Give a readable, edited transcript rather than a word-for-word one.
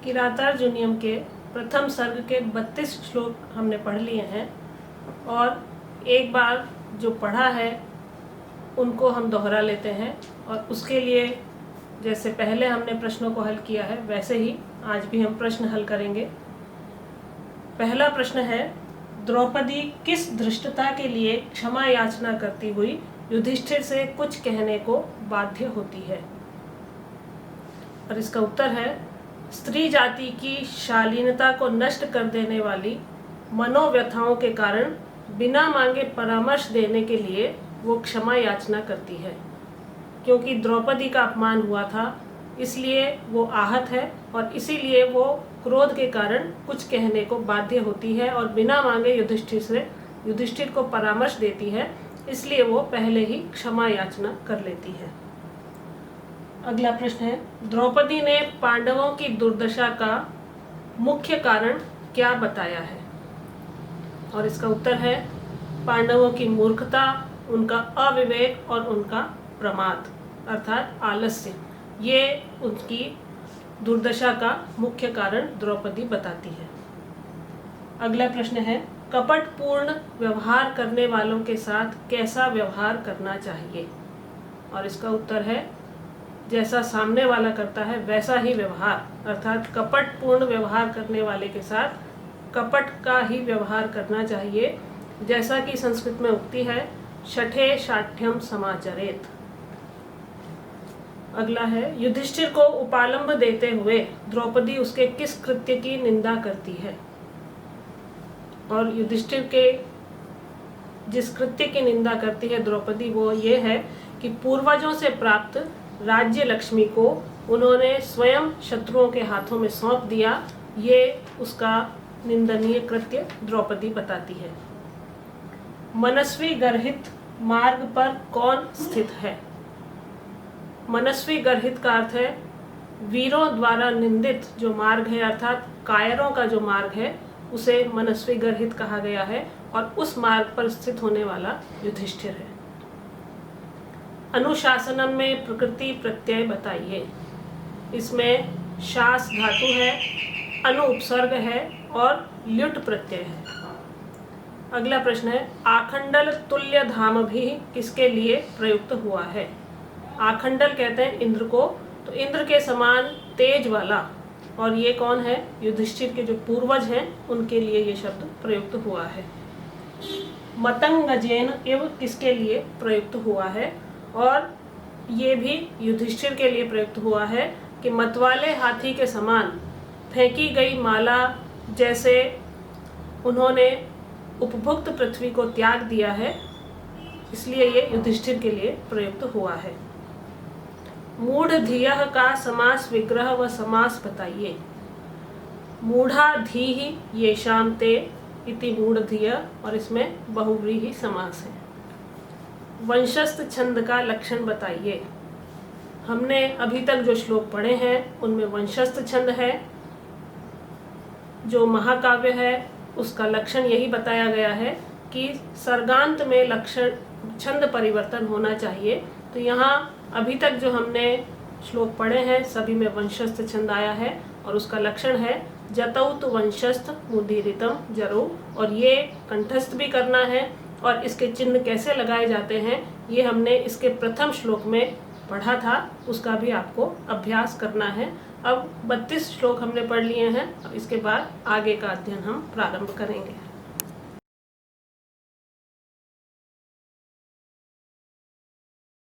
किरातार्जुनीयम के प्रथम सर्ग के 32 श्लोक हमने पढ़ लिए हैं और एक बार जो पढ़ा है उनको हम दोहरा लेते हैं और उसके लिए जैसे पहले हमने प्रश्नों को हल किया है वैसे ही आज भी हम प्रश्न हल करेंगे। पहला प्रश्न है, द्रौपदी किस धृष्टता के लिए क्षमा याचना करती हुई युधिष्ठिर से कुछ कहने को बाध्य होती है? और इसका उत्तर है, स्त्री जाति की शालीनता को नष्ट कर देने वाली मनोव्यथाओं के कारण बिना मांगे परामर्श देने के लिए वो क्षमा याचना करती है। क्योंकि द्रौपदी का अपमान हुआ था इसलिए वो आहत है और इसीलिए वो क्रोध के कारण कुछ कहने को बाध्य होती है और बिना मांगे युधिष्ठिर को परामर्श देती है, इसलिए वो पहले ही क्षमा याचना कर लेती है। अगला प्रश्न है, द्रौपदी ने पांडवों की दुर्दशा का मुख्य कारण क्या बताया है? और इसका उत्तर है, पांडवों की मूर्खता, उनका अविवेक और उनका प्रमाद अर्थात आलस्य, ये उनकी दुर्दशा का मुख्य कारण द्रौपदी बताती है। अगला प्रश्न है, कपटपूर्ण व्यवहार करने वालों के साथ कैसा व्यवहार करना चाहिए? और इसका उत्तर है, जैसा सामने वाला करता है वैसा ही व्यवहार, अर्थात कपटपूर्ण व्यवहार करने वाले के साथ कपट का ही व्यवहार करना चाहिए। जैसा कि संस्कृत में उक्ति है, शठे शाठ्यम समाचरेत। अगला है, युधिष्ठिर को उपालंब देते हुए द्रौपदी उसके किस कृत्य की निंदा करती है? और युधिष्ठिर के जिस कृत्य की निंदा करती है द्रौपदी वो ये है कि पूर्वजों से प्राप्त राज्य लक्ष्मी को उन्होंने स्वयं शत्रुओं के हाथों में सौंप दिया। ये उसका निंदनीय कृत्य द्रौपदी बताती है। मनस्वी गर्हित मार्ग पर कौन स्थित है? मनस्वी गर्हित का अर्थ है वीरों द्वारा निंदित जो मार्ग है, अर्थात कायरों का जो मार्ग है उसे मनस्वी गर्हित कहा गया है और उस मार्ग पर स्थित होने वाला युधिष्ठिर है। अनुशासनम में प्रकृति प्रत्यय बताइए। इसमें शास धातु है, अनु उपसर्ग है और ल्युट प्रत्यय है। अगला प्रश्न है, आखंडल तुल्य धाम भी किसके लिए प्रयुक्त हुआ है? आखंडल कहते हैं इंद्र को, तो इंद्र के समान तेज वाला, और ये कौन है? युधिष्ठिर के जो पूर्वज हैं उनके लिए ये शब्द प्रयुक्त हुआ है। मतंगजेन इव किसके लिए प्रयुक्त हुआ है? और ये भी युधिष्ठिर के लिए प्रयुक्त हुआ है कि मतवाले हाथी के समान फेंकी गई माला जैसे उन्होंने उपभुक्त पृथ्वी को त्याग दिया है, इसलिए ये युधिष्ठिर के लिए प्रयुक्त हुआ है। मूढ़ धियः का समास विग्रह व समास बताइए। मूढ़ा धीहि येषां ते इति मूढ़ धिय, और इसमें बहुव्रीहि समास है। वंशस्थ छंद का लक्षण बताइए। हमने अभी तक जो श्लोक पढ़े हैं उनमें वंशस्थ छंद है। जो महाकाव्य है उसका लक्षण यही बताया गया है कि सर्गांत में लक्षण छंद परिवर्तन होना चाहिए। तो यहाँ अभी तक जो हमने श्लोक पढ़े हैं सभी में वंशस्थ छंद आया है और उसका लक्षण है जतौत वंशस्थ मुदीरितम जरो, और ये कंठस्थ भी करना है और इसके चिन्ह कैसे लगाए जाते हैं ये हमने इसके प्रथम श्लोक में पढ़ा था, उसका भी आपको अभ्यास करना है। अब 32 श्लोक हमने पढ़ लिए हैं, अब इसके बाद आगे का अध्ययन हम प्रारंभ करेंगे।